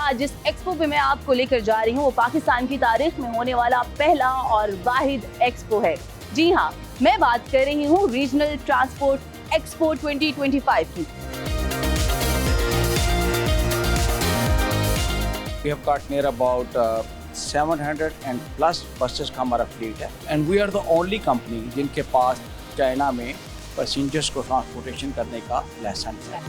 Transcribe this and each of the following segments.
आज जिस एक्सपो पे मैं आपको लेकर जा रही हूँ वो पाकिस्तान की तारीख में होने वाला पहला और वाहिद एक्सपो है। जी हाँ, मैं बात कर रही हूँ रीजनल ट्रांसपोर्ट एक्सपो 2025 की। We have got near about 700 and plus buses का हमारा फ्लीट है and we are the only company जिनके पास चाइना में पैसेंजर्स को ट्रांसपोर्टेशन करने का लाइसेंस है।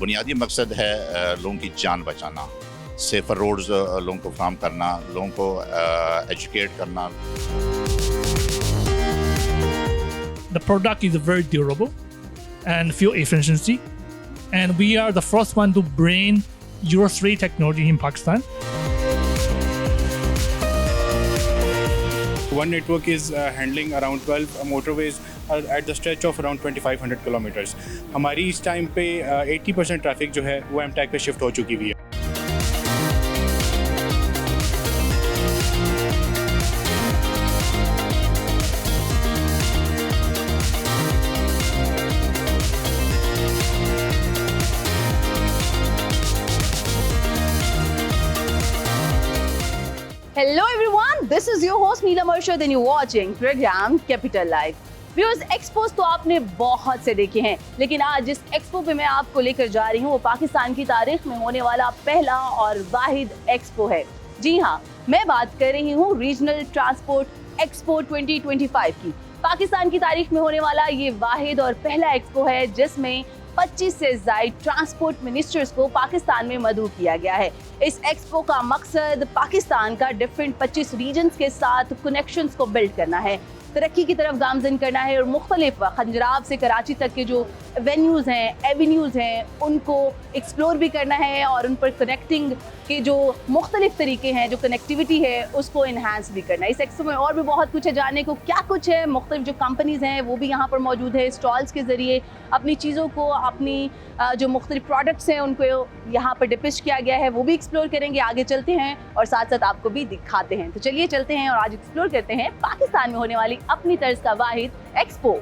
बुनियादी मकसद है लोगों की जान बचाना, सेफर रोड्स लोगों को फराहम करना, लोगों को एजुकेट करना। The product is very durable and fuel efficiency, and we are the first one to bring Euro 3 technology in Pakistan. One network is handling around 12 motorways at the stretch of around 2500 kilometers. हमारी इस time पे 80% traffic जो है वो एमटैग पे shift हो चुकी हुई है। Hello everyone, this is your host Neelam Arshad and you're watching program Capital Life. Viewers, expose तो आपने बहुत से देखे हैं, लेकिन आज जिस एक्सपो पे मैं आपको लेकर जा रही हूँ वो पाकिस्तान की तारीख में होने वाला पहला और वाहिद एक्सपो है। जी हाँ, मैं बात कर रही हूँ रीजनल ट्रांसपोर्ट एक्सपो 2025 की। पाकिस्तान की तारीख में होने वाला ये वाहिद और पहला एक्सपो है जिसमें 25 से ज़ायद ट्रांसपोर्ट मिनिस्टर्स को पाकिस्तान में मदऊ किया गया है। इस एक्सपो का मकसद पाकिस्तान का डिफरेंट 25 रीजन्स के साथ कनेक्शंस को बिल्ड करना है, तरक्की की तरफ गामजन करना है और मुख्तलिफ खंजराब से कराची तक के जो वेन्यूज़ हैं, एवेन्यूज़ हैं, उनको एक्सप्लोर भी करना है और उन पर कनेक्टिंग के जो मुख्तलिफ तरीके हैं, जो कनेक्टिविटी है, उसको इन्हांस भी करना है। इस एक्सपो में और भी बहुत कुछ है जानने को, क्या कुछ है। मुख्तलिफ जो कंपनीज़ हैं वो भी यहाँ पर मौजूद है, स्टॉल्स के ज़रिए अपनी चीज़ों को, अपनी जो मुख्तलिफ प्रोडक्ट्स हैं उनको यहाँ पर डिपिक्ट किया गया है, वो भी एक्सप्लोर करेंगे। आगे चलते हैं और साथ साथ आपको भी दिखाते हैं। तो चलिए चलते हैं और आज एक्सप्लोर करते हैं पाकिस्तान में होने वाली अपनी तर्ज का वाहिद एक्सपो।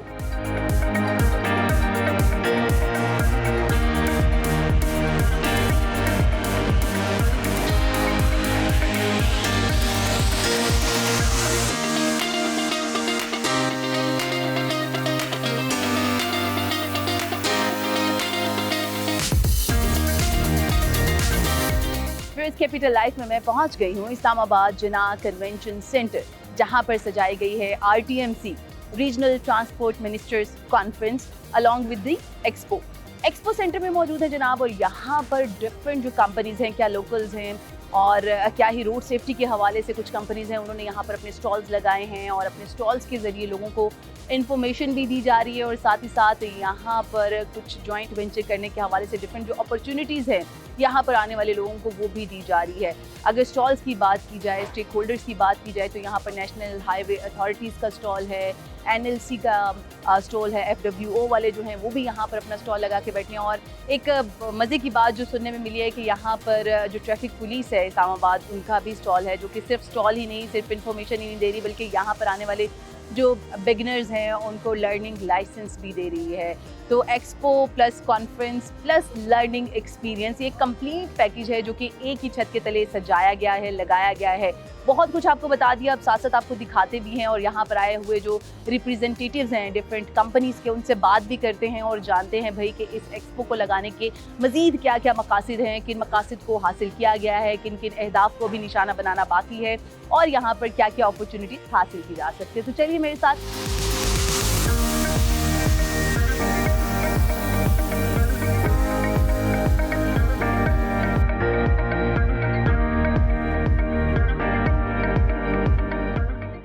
कैपिटल लाइफ में मैं पहुंच गई हूँ इस्लामाबाद जिन्ना कन्वेंशन सेंटर, जहां पर सजाई गई है RTMC regional transport ministers conference along with the expo centre में मौजूद है जनाब। और यहाँ पर डिफरेंट जो कंपनीज हैं, क्या लोकल्स हैं और क्या ही रोड सेफ्टी के हवाले से कुछ कंपनीज हैं, उन्होंने यहाँ पर अपने स्टॉल्स लगाए हैं और अपने स्टॉल्स के ज़रिए लोगों को इन्फॉर्मेशन भी दी जा रही है और साथ ही साथ यहाँ पर कुछ जॉइंट वेंचर करने के हवाले से डिफरेंट जो अपॉर्चुनिटीज़ हैं यहाँ पर आने वाले लोगों को वो भी दी जा रही है। अगर स्टॉल्स की बात की जाए, स्टेक होल्डर्स की बात की जाए, तो यहाँ पर नेशनल हाईवे अथॉरिटीज़ का स्टॉल है, NLC का स्टॉल है, FWO वाले जो हैं वो भी यहाँ पर अपना स्टॉल लगा के बैठे हैं। और एक मज़े की बात जो सुनने में मिली है कि यहाँ पर जो ट्रैफिक पुलिस है इस्लामाबाद, उनका भी स्टॉल है, जो कि सिर्फ स्टॉल ही नहीं, सिर्फ इन्फॉर्मेशन ही नहीं दे रही, बल्कि यहाँ पर आने वाले जो बिगिनर्स हैं उनको लर्निंग लाइसेंस भी दे रही है। तो expo plus conference plus learning experience, ये कंप्लीट पैकेज है जो कि एक ही छत के तले सजाया गया है, लगाया गया है। बहुत कुछ आपको बता दिया, अब साथ साथ आपको दिखाते भी हैं और यहाँ पर आए हुए जो रिप्रेजेंटेटिव्स हैं डिफरेंट कंपनीज़ के, उनसे बात भी करते हैं और जानते हैं भाई कि इस एक्सपो को लगाने के मज़ीद क्या क्या मकासद हैं, किन मकासद को हासिल किया गया है, किन किन अहदाफ को भी निशाना बनाना बाकी है और यहाँ पर क्या क्या अपॉर्चुनिटीज़ हासिल की जा सकती है। तो चलिए मेरे साथ।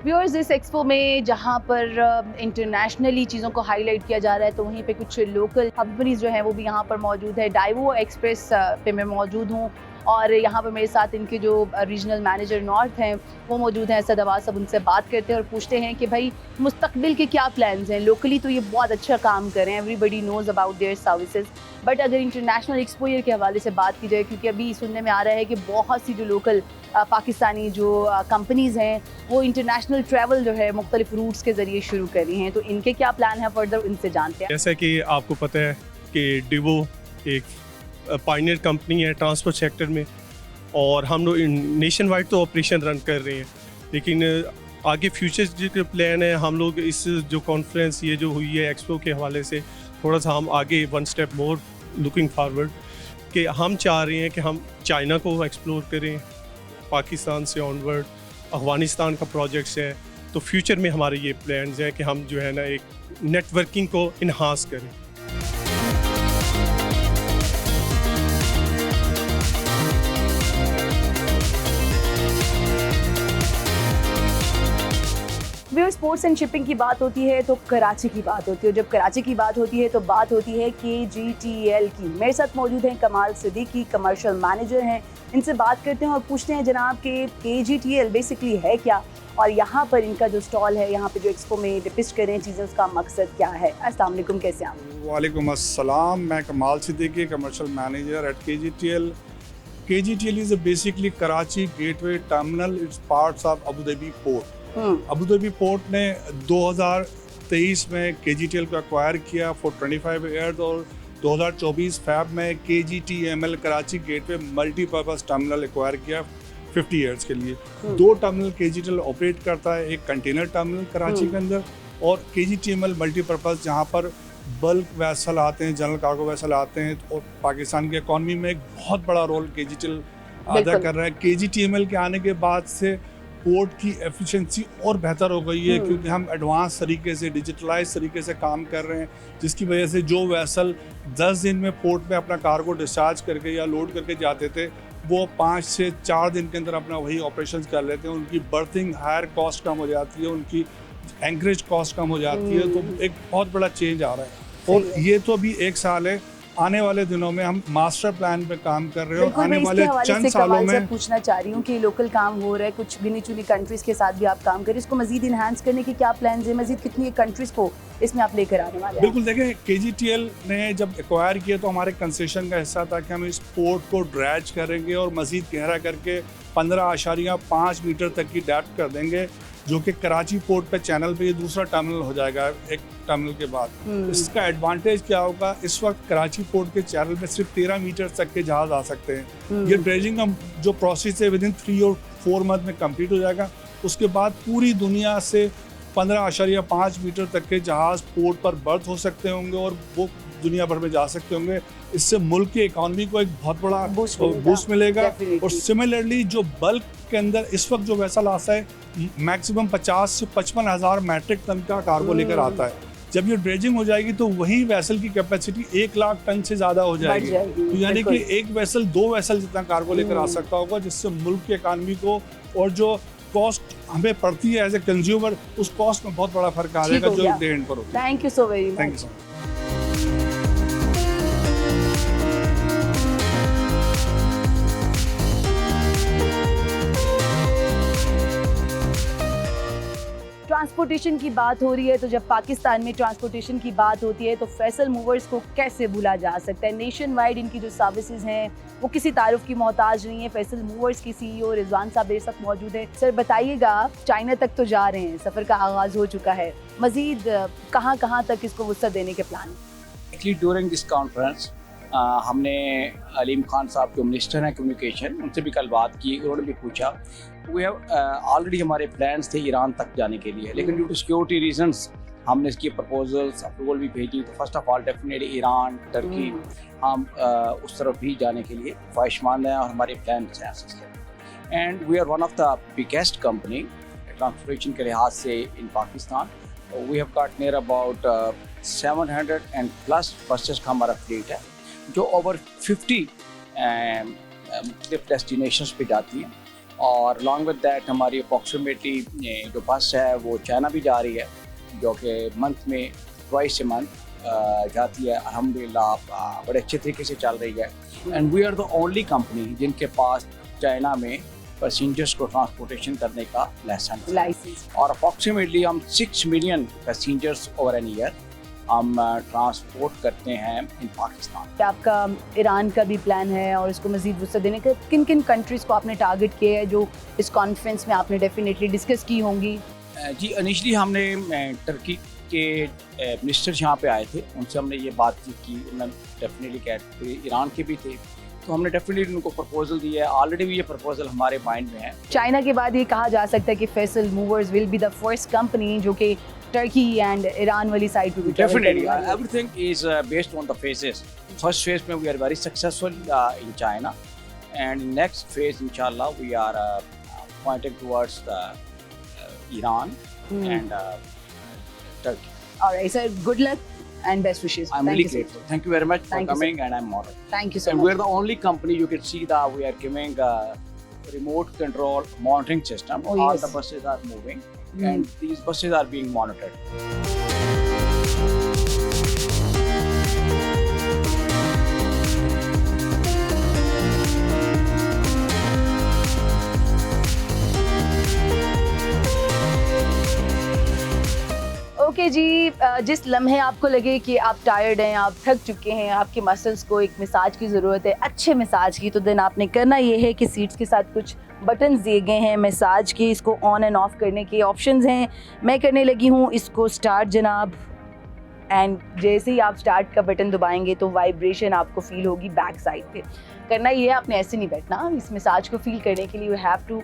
व्यूअर्स, इस एक्सपो में जहाँ पर इंटरनेशनली चीज़ों को हाईलाइट किया जा रहा है, तो वहीं पे कुछ लोकल कंपनीज जो हैं वो भी यहाँ पर मौजूद है। डाइवो एक्सप्रेस पे मैं मौजूद हूँ और यहाँ पर मेरे साथ इनके जो रीजनल मैनेजर नॉर्थ हैं वो मौजूद हैं, असद अब्बास। सब उनसे बात करते हैं और पूछते हैं कि भाई मुस्तकबिल के क्या प्लान्स हैं। लोकली तो ये बहुत अच्छा काम कर रहे हैं, everybody nose about their services, but अगर इंटरनेशनल एक्सपोजर के हवाले से बात की जाए, क्योंकि अभी सुनने में आ रहा है कि बहुत सी जो लोकल पाकिस्तानी जो कंपनीज़ हैं वो इंटरनेशनल ट्रैवल जो है मुख्तलिफ रूट्स के ज़रिए शुरू कर रही हैं, तो इनके क्या प्लान है फर्दर, इनसे जानते हैं। जैसे कि आपको पता है कि डिवो एक पायनियर कंपनी है ट्रांसपोर्ट सेक्टर में, और हम लोग नेशन वाइड तो ऑपरेशन रन कर रहे हैं, लेकिन आगे फ्यूचर जो प्लान है हम लोग इस जो कॉन्फ्रेंस ये जो हुई है एक्सपो के हवाले से थोड़ा सा हम आगे वन स्टेप मोर लुकिंग फारवर्ड कि हम चाह रहे हैं कि हम चाइना को एक्सप्लोर करें, पाकिस्तान से ऑनवर्ड अफगानिस्तान का प्रोजेक्ट्स है, तो फ्यूचर में हमारे ये प्लान्स हैं कि हम जो है ना एक नेटवर्किंग को इन्हांस करें। व्यूअर, स्पोर्ट्स एंड शिपिंग की बात होती है तो कराची की बात होती है, जब कराची की बात होती है तो बात होती है KGTL की। मेरे साथ मौजूद हैं कमाल सिद्दीकी, कमर्शियल मैनेजर हैं। इनसे बात करते हैं और पूछते हैं जनाब के KGTL बेसिकली है क्या, और यहाँ पर इनका जो स्टॉल है, यहाँ पे जो एक्सपो में डिपिक्ट कर रहे हैं चीज़ें, उसका मकसद क्या है। अस्सलाम वालेकुम, कैसे आप? वालेकुम अस्सलाम, मैं कमाल Siddiqui, commercial manager eight KGTL. KGTL is basically Karachi Gateway Terminal. It's parts of Abu Dhabi Port. Abu Dhabi port ने 2023 में KGTL को एक्वायर किया फॉर 25 ईयर्स, और 2024 फैब में KGTML Karachi gateway multipurpose terminal acquire किया 50 ईयर्स के लिए। 2 टर्मिनल KGTL ऑपरेट करता है, एक कंटेनर टर्मिनल कराची के अंदर और KGTML मल्टीपर्पज़ जहाँ पर बल्क वैसल आते हैं, जनरल कार्गो वैसल आते हैं, और पाकिस्तान की इकॉनमी में एक बहुत बड़ा रोल KGTL अदा कर रहा है। KGTML के आने के बाद से पोर्ट की एफिशिएंसी और बेहतर हो गई है, क्योंकि हम एडवांस तरीके से, डिजिटलाइज तरीके से काम कर रहे हैं, जिसकी वजह से जो वैसल 10 दिन में पोर्ट में अपना कार्गो डिस्चार्ज करके या लोड करके जाते थे, वो 5 से 4 दिन के अंदर अपना वही ऑपरेशंस कर लेते हैं। उनकी बर्थिंग हायर कॉस्ट कम हो जाती है, उनकी एंकरेज कॉस्ट कम हो जाती है, तो एक बहुत बड़ा चेंज आ रहा है। और ये तो अभी 1 साल है, आने वाले दिनों में हम मास्टर प्लान पे काम कर रहे हैं, और आने वाले चंद सालों में पूछना चाह रही हूँ कि लोकल काम हो रहा है, कुछ गिनी चुनी कंट्रीज के साथ भी आप काम करें, इसको मजीद इन्हांस करने के क्या प्लान है, मजीद कितनी कंट्रीज को इसमें आप लेकर आने वाले हैं? बिल्कुल, देखें, KGTL ने जब एक्वायर किया तो हमारे कंसेशन का हिस्सा था कि हम इस पोर्ट को ड्रैज करेंगे और मजीद गहरा करके 15.5 मीटर तक की डेप्थ कर देंगे, जो कि कराची पोर्ट पे चैनल पे ये दूसरा टर्मिनल हो जाएगा एक टर्मिनल के बाद। इसका एडवांटेज क्या होगा, इस वक्त कराची पोर्ट के चैनल में सिर्फ 13 मीटर तक के जहाज आ सकते हैं। ये ड्रेजिंग का जो प्रोसेस है विदिन 3 और 4 मंथ में कंप्लीट हो जाएगा। उसके बाद पूरी दुनिया से 15.5 मीटर तक के जहाज पोर्ट पर बर्थ हो सकते होंगे और वो दुनिया भर में जा सकते होंगे। इससे मुल्क की इकॉनमी को एक बहुत बड़ा बूस्ट मिलेगा। और सिमिलरली जो बल्क के अंदर इस वक्त जो वैसल आता है, मैक्सिमम 50 से 55 हज़ार मैट्रिक टन का कार्गो लेकर आता है। जब ये ड्रेजिंग हो जाएगी तो वही वैसल की कैपेसिटी 1 लाख टन से ज़्यादा हो जाएगी। तो यानी कि एक वैसल 2 वैसल जितना कार्गो लेकर आ सकता होगा, जिससे मुल्क की इकॉनमी को और जो कॉस्ट हमें पड़ती है एज ए कंज्यूमर, उस कॉस्ट में बहुत बड़ा फर्क आ जाएगा जो डे एंड पर होता है। Thank you so very much. Thank you so much. Transportation की बात हो रही है तो जब पाकिस्तान में ट्रांसपोर्टेशन की बात होती है तो फैसल मूवर्स को कैसे भूला जा सकता है। नेशन वाइड इनकी जो सर्विसेज हैं वो किसी तारुफ की मोहताज नहीं है। फैसल मूवर्स की CEO रिजवान साहब मेरे साथ मौजूद है। सर बताइएगा, चाइना तक तो जा रहे हैं, सफ़र का आगाज़ हो चुका है, मज़ीद कहाँ कहाँ तक इसको वसअत देने के plan? Actually during this conference हमने अलीम खान साहब जो मिनिस्टर हैं कम्युनिकेशन, उनसे भी कल बात की। उन्होंने भी पूछा, वी हैव ऑलरेडी हमारे प्लान्स थे ईरान तक जाने के लिए, लेकिन ड्यू टू सिक्योरिटी रीजंस हमने इसकी प्रपोजल्स अप्रूवल भी भेजी। तो first of all definitely Iran, Turkey, हम उस तरफ भी जाने के लिए ख्वाहिशमंद हैं और हमारे प्लान्स हैं। And we are one of the biggest company transportation के लिहाज से in Pakistan. We have got near about 700 and plus buses का हमारा फ्लीट है, जो ओवर 50 मुख्तलिफ डेस्टिनेशंस पे जाती हैं। और अलॉन्ग विद दैट हमारी अप्रॉक्सीमेटली जो बस है वो चाइना भी जा रही है, जो कि मंथ में ट्वाइस ए मंथ जाती है। अल्हम्दुलिल्लाह बड़े अच्छे तरीके से चल रही है। And we are the only company जिनके पास चाइना में पैसेंजर्स को ट्रांसपोर्टेशन करने का लाइसेंस, और अप्रॉक्सीमेटली हम 6 million passengers over an year हम ट्रांसपोर्ट करते हैं इन पाकिस्तान। आपका ईरान का भी प्लान है और इसको मज़ीद वसअत देने का, किन किन कंट्रीज़ को आपने टारगेट किया है जो इस कॉन्फ्रेंस में आपने डेफिनेटली डिस्कस की होंगी? जी, इनिशियली हमने टर्की के मिनिस्टर यहाँ पे आए थे, उनसे हमने ये बातचीत की, उन्होंने डेफिनेटली कह ईरान के भी थे, तो हमने डेफिनेटली उनको प्रपोजल दिया है। ऑलरेडी भी ये प्रपोजल हमारे माइंड में है। चाइना के बाद ये कहा जा सकता है कि Faisal movers will be the first company जो कि टर्की एंड ईरान वाली साइड पे भी travel Definitely, करने वाली है। everything is based on the phases. First phase में we are very successful in China, and in next phase, inshallah, we are pointing towards the Iran and Turkey. All right, sir. Good luck and best wishes. I'm Thank really you, sir. grateful. Thank you very much for Thank you, sir. coming, and I'm honored. Thank you so And much. we're the only company you can see that we are giving remote control monitoring system. Oh, All yes. the buses are moving, Hmm. and these buses are being monitored. Okay जी, जिस लम्हे आपको लगे कि आप tired हैं, आप थक चुके हैं, आपके मसल्स को एक मसाज की ज़रूरत है, अच्छे मसाज की, तो देन आपने करना ये है कि सीट्स के साथ कुछ बटन्स दिए गए हैं मसाज के, इसको ऑन एंड ऑफ करने के ऑप्शंस हैं। मैं करने लगी हूँ इसको स्टार्ट जनाब, एंड जैसे ही आप स्टार्ट का बटन दबाएंगे तो वाइब्रेशन आपको फील होगी बैक साइड पे। करना ये है, आपने ऐसे नहीं बैठना, इस मसाज को फील करने के लिए यू हैव टू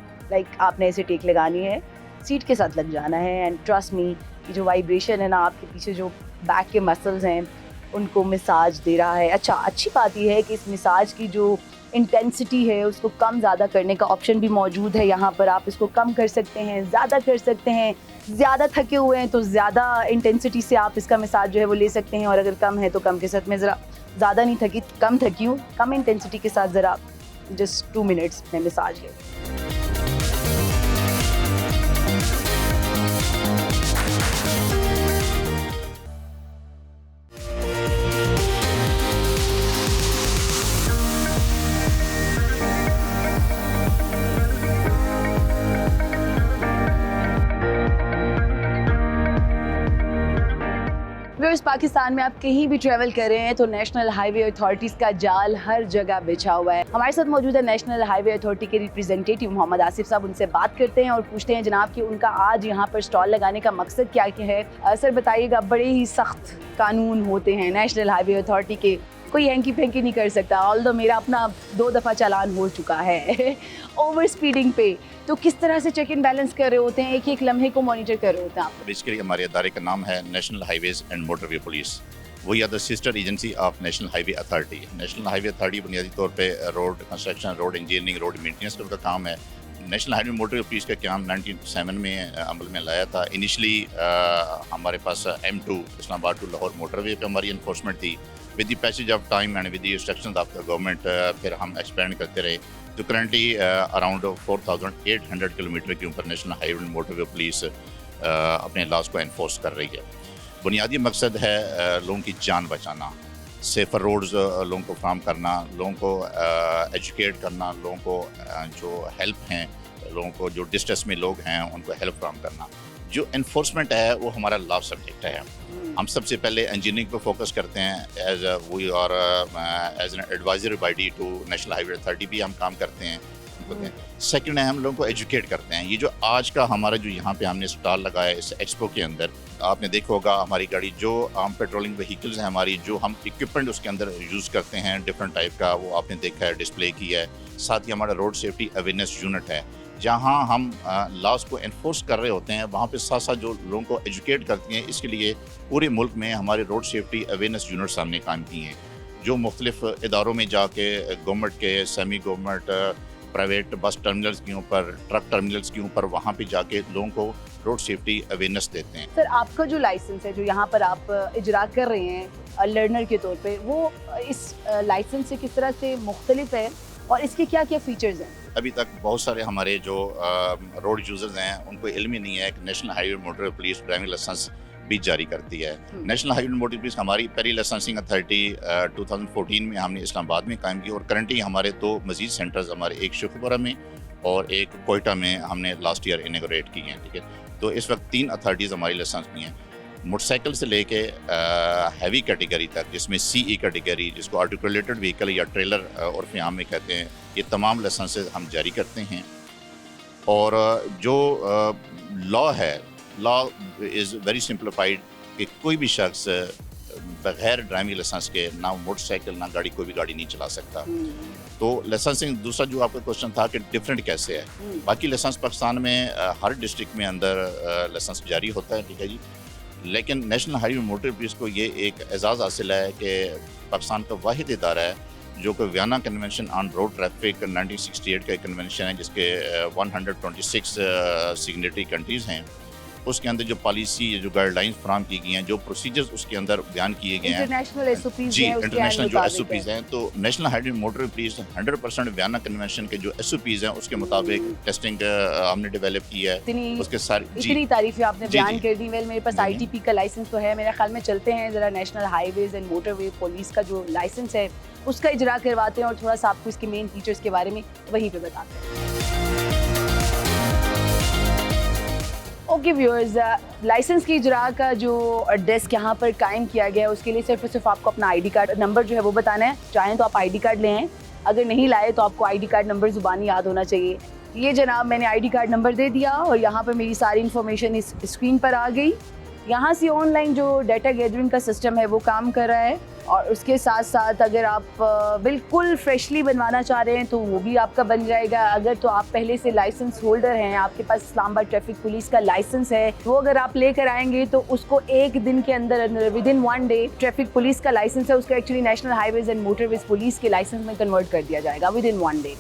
आपने ऐसे टेक लगानी है, सीट के साथ लग जाना है, एंड ट्रस्ट मी ये जो वाइब्रेशन है ना, आपके पीछे जो बैक के मसल्स हैं उनको मसाज दे रहा है। अच्छा, अच्छी बात यह है कि इस मसाज की जो इंटेंसिटी है उसको कम ज़्यादा करने का ऑप्शन भी मौजूद है यहाँ पर। आप इसको कम कर सकते हैं, ज़्यादा कर सकते हैं। ज़्यादा थके हुए हैं तो ज़्यादा इंटेंसिटी से आप इसका मसाज जो है वो ले सकते हैं, और अगर कम है तो कम के साथ। मैं ज़रा ज़्यादा नहीं थकी, कम थकी हूँ, कम इंटेंसिटी के साथ ज़रा जस्ट 2 मिनट्स में मसाज ले। व्यूअर्स, पाकिस्तान में आप कहीं भी ट्रैवल कर रहे हैं तो नेशनल हाईवे अथॉरिटीज़ का जाल हर जगह बिछा हुआ है। हमारे साथ मौजूद है नेशनल हाईवे अथॉरिटी के रिप्रेजेंटेटिव मोहम्मद आसिफ साहब। उनसे बात करते हैं और पूछते हैं जनाब कि उनका आज यहाँ पर स्टॉल लगाने का मकसद क्या है। सर बताइएगा, बड़े ही सख्त कानून होते हैं नेशनल हाईवे अथॉरिटी के, कोई हैंकी फेंकी नहीं कर सकता। ऑल्दो मेरा अपना 2 दफ़ा चालान हो चुका है ओवर स्पीडिंग पे, तो किस तरह से चेक इन बैलेंस कर रहे होते हैं, एक एक लम्हे को मॉनिटर कर रहे होते हैं आप? बेसिकली हमारे अदारे का नाम है national highways and motorway police. We are the sister agency of national highway authority. National highway authority बुनियादी तौर पे road construction, road engineering, road maintenance का काम है। नेशनल हाईवे मोटरवे पुलिस का काम 1997 में अमल में लाया था। इनिशली हमारे पास M2 Islamabad to Lahore motorway पे हमारी इन्फोर्समेंट थी। With the passage of time and with the instructions of the government फिर हम एक्सपेंड करते रहे। तो करंटली अराउंड 4800 किलोमीटर के ऊपर नेशनल हाईवे मोटरवे पुलिस अपने लॉज को एनफोर्स कर रही है। बुनियादी मकसद है लोगों की जान बचाना, सेफर रोड्स लोगों को फ्राहम करना, लोगों को एजुकेट करना, लोगों को जो हेल्प हैं, लोगों को जो डिस्ट्रेस में लोग हैं उनको हेल्प फ्राहम करना। जो एनफोर्समेंट है वो हमारा लॉ सब्जेक्ट है। हम सबसे पहले इंजीनियरिंग पे फोकस करते हैं एज वी और as an advisory body to national highway authority भी हम काम करते हैं। सेकंड है, हम लोगों को एजुकेट करते हैं। ये जो आज का हमारा जो यहाँ पे हमने स्टॉल लगाया इस एक्सपो के अंदर, आपने देखा होगा हमारी गाड़ी जो हम पेट्रोलिंग व्हीकल्स हैं हमारी, जो हम इक्विपमेंट उसके अंदर यूज़ करते हैं डिफरेंट टाइप का, वो आपने देखा है, डिस्प्ले किया है। साथ ही हमारा रोड सेफ्टी अवेयरनेस यूनिट है, जहाँ हम लॉज को एनफोर्स कर रहे होते हैं, वहाँ पे साथ साथ जो लोगों को एजुकेट करती हैं। इसके लिए पूरे मुल्क में हमारे रोड सेफ्टी अवेयरनेस यूनिट्स हमने काम किए हैं, जो मुख्तलिफ इदारों में जाके गवर्नमेंट के, semi government, private bus terminals के ऊपर, ट्रक टर्मिनल्स के ऊपर, वहाँ पे जाके लोगों को रोड सेफ्टी अवेयरनेस देते हैं। सर, आपका जो लाइसेंस है जो यहाँ पर आप इजरा कर रहे हैं लर्नर के तौर पे, वो इस लाइसेंस से किस तरह से मुख्तलिफ है और इसके क्या क्या फीचर्स हैं? अभी तक बहुत सारे हमारे जो रोड यूजर्स हैं उनको इल्म ही नहीं है कि national highway motor police driving license भी जारी करती है। नेशनल हाईवे मोटर पुलिस हमारी पहली लाइसेंसिंग अथॉरिटी 2014 में हमने इस्लामाबाद में कायम की, और करंटली हमारे 2 मजीद सेंटर्स, हमारे एक शेखुपुरा में और एक कोयटा में हमने लास्ट ईयर इनॉग्रेट की हैं। ठीक है, तो इस वक्त 3 अथॉरिटीज़ हमारी लाइसेंस में हैं। मोटरसाइकिल से लेके हैवी कैटेगरी तक, जिसमें CE कैटेगरी, जिसको आर्टिकुलेटेड व्हीकल या ट्रेलर और फियाम में कहते हैं, ये तमाम लाइसेंसेज हम जारी करते हैं। और जो लॉ है, लॉ इज़ वेरी सिंप्लीफाइड कि कोई भी शख्स बगैर ड्राइविंग लाइसेंस के ना मोटरसाइकिल ना गाड़ी कोई भी गाड़ी नहीं चला सकता। तो लाइसेंसिंग, दूसरा जो आपका क्वेश्चन था कि डिफरेंट कैसे है, बाकी लाइसेंस पाकिस्तान में हर डिस्ट्रिक्ट में अंदर लाइसेंस जारी होता है, ठीक है जी। लेकिन नेशनल हाईवे मोटर पुलिस को ये एक एजाज़ हासिल है कि पाकिस्तान का वाहिद इदारा है जो कि Vienna convention on road traffic 1968 का एक कन्वेंशन है जिसके 126 सिग्नेटरी कंट्रीज़ हैं। उसके अंदर जो पॉलिसी, जो गाइडलाइंस फराम की गई हैं, जो प्रोसीजर्स उसके अंदर बयान किए गए हैं, इंटरनेशनल एसओपीज जी हैं, उसके इंटरनेशनल जो मुताबिक एसओपीज हैं, तो national highway motor police 100% Vienna convention के जो एसओपीज हैं उसके मुताबिक टेस्टिंग हमने डेवलप की है। उसके सारी इतनी तारीफें आपने जी, बयान जी। कर दी। वेल, मेरे पास आईटीपी का लाइसेंस तो है, मेरे ख्याल में चलते हैं ज़रा national highways and motorway police का जो लाइसेंस है उसका इजरा करवाते हैं और थोड़ा सा आपको इसके मेन फीचर्स के बारे में वहीं पे बताते हैं। ओके व्यूअर्स, लाइसेंस की इजरा का जो डेस्क यहाँ पर कायम किया गया है उसके लिए सिर्फ और सिर्फ आपको अपना आईडी कार्ड नंबर जो है वो बताना है। चाहें तो आप आईडी कार्ड लें, अगर नहीं लाए तो आपको आईडी कार्ड नंबर ज़ुबानी याद होना चाहिए। ये जनाब मैंने आईडी कार्ड नंबर दे दिया और यहाँ पर मेरी सारी इन्फॉर्मेशन इस स्क्रीन पर आ गई। यहाँ से ऑनलाइन जो डाटा गैदरिंग का सिस्टम है वो काम कर रहा है और उसके साथ साथ अगर आप बिल्कुल फ्रेशली बनवाना चाह रहे हैं तो वो भी आपका बन जाएगा। अगर तो आप पहले से लाइसेंस होल्डर हैं, आपके पास इस्लामाबाद ट्रैफिक पुलिस का लाइसेंस है, वो अगर आप लेकर आएंगे तो उसको एक दिन के अंदर with in 1 day traffic police का लाइसेंस है उसका actually national highways and motorways police के लाइसेंस में कन्वर्ट कर दिया जाएगा with in 1 day.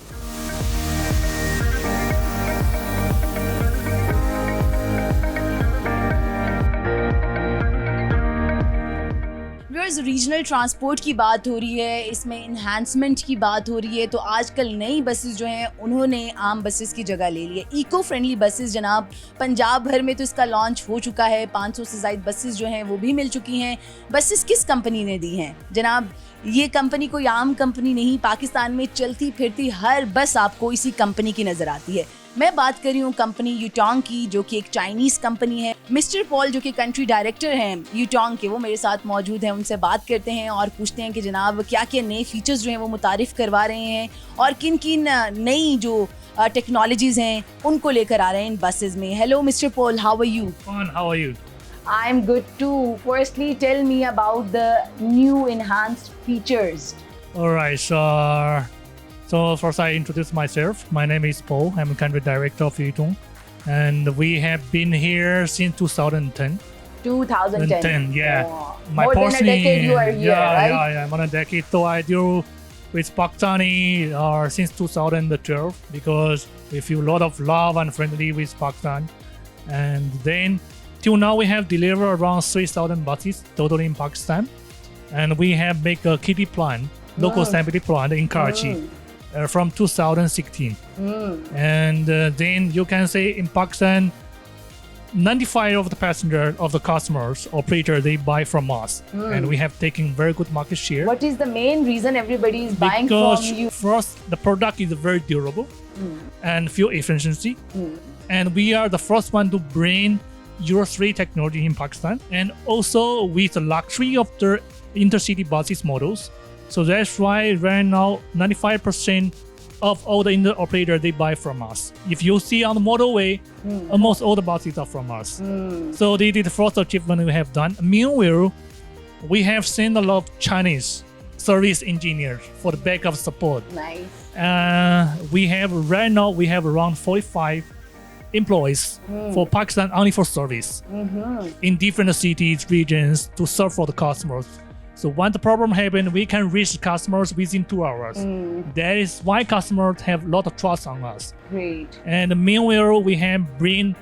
Regional transport की बात हो रही है, इसमें इन्हांसमेंट की बात हो रही है, तो आजकल नई बसेस जो हैं उन्होंने आम बसेस की जगह ले ली है। इको फ्रेंडली बसेस जनाब पंजाब भर में तो इसका लॉन्च हो चुका है, 500 से ज़ायद बसेस जो हैं वो भी मिल चुकी हैं। बसेस किस कंपनी ने दी हैं जनाब? ये कंपनी कोई आम कंपनी नहीं, पाकिस्तान में चलती फिरती हर बस आपको इसी कंपनी की नज़र आती है। मैं बात कर रही हूँ कंपनी यूटोंग की, जो कि एक चाइनीज कंपनी है। मिस्टर पॉल जो कि कंट्री डायरेक्टर हैं यूटोंग के, वो मेरे साथ मौजूद हैं। उनसे बात करते हैं और पूछते हैं कि जनाब क्या क्या नए फीचर्स जो हैं वो मुतारिफ करवा रहे हैं और किन किन नई जो टेक्नोलॉजीज हैं उनको लेकर आ रहे हैं इन बसेस में। Hello mister Paul, how are you? Fine, how are you? I'm good too. Firstly, tell me about the new enhanced features. All right, so first I introduce myself. My name is Paul. I'm a country director of Yutong, and we have been here since 2010. 2010. Yeah. Oh. My More than a personally- decade you are here, right? Yeah, more than a decade. So I deal with Pakistani since 2012 because we feel a lot of love and friendly with Pakistan, and then till now we have delivered around 3,000 buses total in Pakistan, and we have make a kiddie plant, local assembly plant in Karachi. From 2016, and then you can say in Pakistan 95% of the passenger of the customers operator they buy from us, and we have taken very good market share. What is the main reason everybody is buying Because from you? first the product is very durable and fuel efficiency, and we are the first one to bring Euro 3 technology in Pakistan, and also with the luxury of the intercity buses models. So that's why right now 95% of all the operator they buy from us. If you see on the motorway, almost all the buses are from us. So this is the first achievement we have done. Meanwhile, we have sent a lot of Chinese service engineers for the backup support. Nice. We have right now we have around 45 employees for Pakistan only for service in different cities, regions to serve for the customers. So when the problem happens, we can reach the customers within 2 hours. That is why customers have a lot of trust on us. Great. And meanwhile, we have bring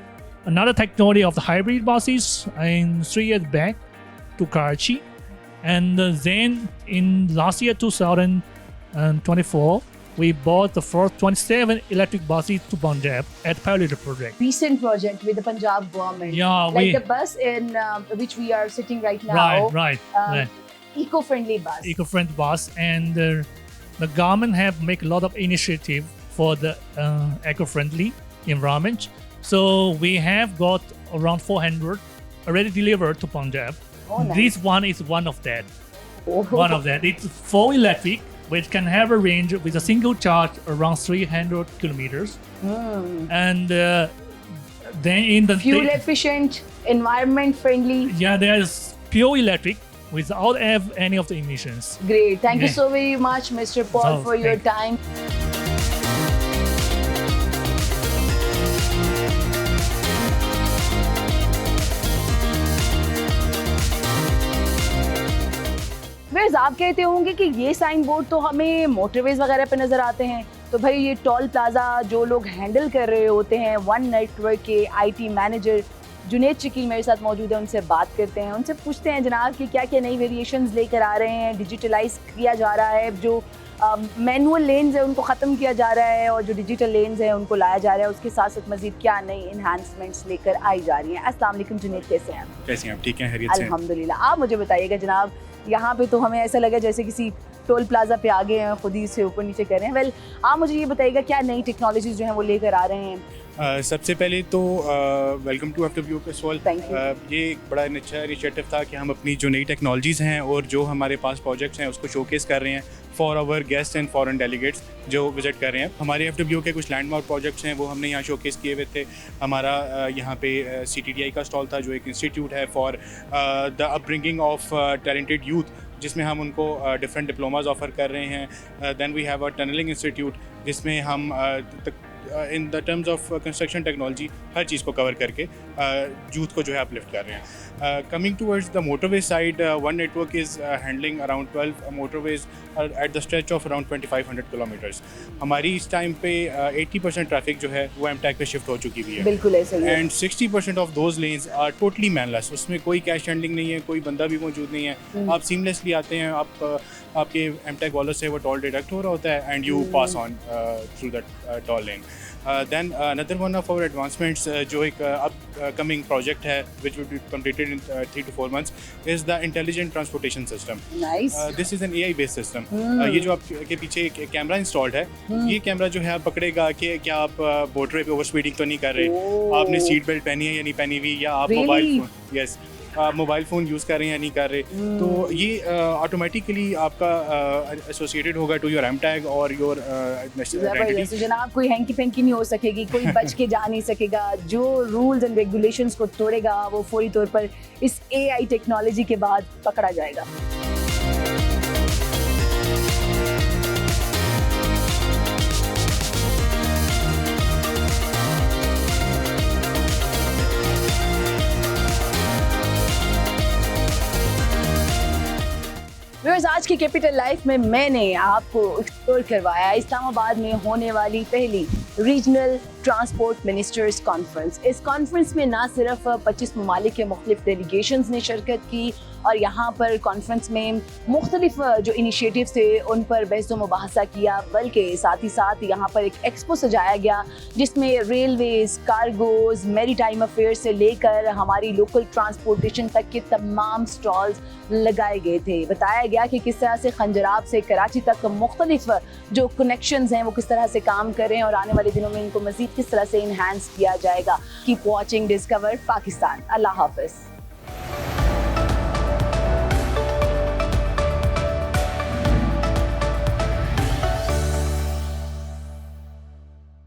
another technology of the hybrid buses in 3 years back to Karachi. And then in last year, 2024, we bought the first 27 electric buses to Punjab at pilot project. Recent project with the Punjab government. Yeah, like the bus in which we are sitting right now. Right. Eco-friendly bus. Eco-friendly bus, and the government have make a lot of initiative for the eco-friendly environment. So we have got around 400 already delivered to Punjab. Oh, nice. This one is one of that. Oh. One of that. It's full electric, which can have a range with a single charge around 300 kilometers. And Then in the Fuel efficient, environment friendly. yeah, there's pure electric without any of the emissions. Great. Thank you Yeah. so very much, Mr. Paul, Oh, for your thank time. Whereas आप कहते होंगे कि ये sign board तो हमें motorways वगैरह पे नजर आते हैं, तो भाई ये टोल प्लाजा जो लोग हैंडल कर रहे होते हैं, वन नेटवर्क के आईटी मैनेजर जुनेद शकील मेरे साथ मौजूद है, उनसे बात करते हैं, उनसे पूछते हैं जनाब कि क्या क्या नई वेरिएशंस लेकर आ रहे हैं, डिजिटलाइज किया जा रहा है, जो मैनुअल लेन्स है उनको ख़त्म किया जा रहा है और जो डिजिटल लेन्स है उनको लाया जा रहा है, उसके साथ साथ मजीद क्या नई इन्हांसमेंट्स लेकर आई जा रही हैं। अस्सलाम वालेकुम जुनेद, कैसे हैं आप? कैसे हैं आप? ठीक हैं, खैरियत से हैं? अल्हम्दुलिल्लाह। आप मुझे बताइएगा जनाब, यहाँ पे तो हमें ऐसा लगा जैसे किसी टोल प्लाजा पे आ गए हैं, खुद ही से ऊपर नीचे कर रहे हैं। वेल, आप मुझे ये बताइएगा क्या नई टेक्नोलॉजीज जो हैं वो लेकर आ रहे हैं? सबसे पहले तो वेलकम टू FW का सवाल। Thank you. ये एक बड़ा अच्छा इनिशिएटिव था कि हम अपनी जो नई टेक्नोलॉजीज़ हैं और जो हमारे पास प्रोजेक्ट्स हैं उसको शोकेस कर रहे हैं for our guest and foreign delegates जो विजिट कर रहे हैं। हमारे FW के कुछ लैंडमार्क प्रोजेक्ट्स हैं वो हमने यहाँ शोकेस किए हुए थे। हमारा यहाँ पे CTTI का स्टॉल था जो एक इंस्टीट्यूट है for the upbringing of talented youth, जिसमें हम उनको डिफरेंट डिप्लोमाज ऑफ़र कर रहे हैं। Then we have a tunneling institute जिसमें हम in the terms of construction technology हर चीज़ को कवर करके यूथ को जो है अपलिफ्ट कर रहे हैं। Coming towards the motorway side, one network is handling around 12 motorways at the stretch of around 2500 kilometres. हमारी इस टाइम पे 80% ट्रैफिक जो है वो एमटेक पे शिफ्ट हो चुकी हुई है बिल्कुल ऐसे ही है। And 60% of those lanes are totally manless. उसमें कोई कैश हैंडलिंग नहीं है, कोई बंदा भी मौजूद नहीं है। आप सीमलेसली आते हैं, आप आपके एमटेक वॉलेट से वो टोल डिडक्ट हो रहा होता है and you pass on through that toll lane. Then another one of our advancements जो एक upcoming project है which will be completed in 3 to 4 months is the intelligent transportation system. Nice. This is an AI based system. ये जो आपके पीछे एक camera installed है, ये कैमरा जो है आप पकड़ेगा कि क्या आप मोटरवे पे ओवर स्पीडिंग तो नहीं कर रहे, आपने सीट बेल्ट पहनी है या नहीं पहनी हुई, या आप मोबाइल फोन आप मोबाइल फ़ोन यूज़ कर रहे हैं या नहीं कर रहे। तो ये ऑटोमेटिकली आपका एसोसिएटेड होगा टू योर एमटैग और योर जबरदस्त। जनाब कोई हैंकी पैंकी नहीं हो सकेगी, कोई बच के जा नहीं सकेगा। जो रूल्स एंड रेगुलेशंस को तोड़ेगा वो फौरी तौर पर इस AI टेक्नोलॉजी के बाद पकड़ा जाएगा। व्यूअर्स, आज की कैपिटल लाइफ में मैंने आपको एक्सप्लोर करवाया इस्लामाबाद में होने वाली पहली रीजनल ट्रांसपोर्ट मिनिस्टर्स कॉन्फ्रेंस। इस कॉन्फ्रेंस में ना सिर्फ 25 ममालिक के मुख्तलिफ डेलीगेशंस ने शिरकत की और यहाँ पर कॉन्फ्रेंस में मुख्तलिफ जो इनिशिएटिव्स थे उन पर बहस व मुबाहसा किया, बल्कि साथ ही साथ यहाँ पर एक एक्सपो सजाया गया जिसमें रेलवेज, कार्गोज, मैरीटाइम अफेयर्स से लेकर हमारी लोकल ट्रांसपोर्टेशन तक के तमाम स्टॉल्स लगाए गए थे। बताया गया कि किस तरह से खंजराब से कराची तक मुख्तलिफ जो कनेक्शंस हैं वो किस तरह से काम कर रहे हैं और आने वाले दिनों में इनको मज़ीद किस तरह से इन्हांस किया जाएगा। Keep watching discover Pakistan. अल्लाह हाफ़िज़।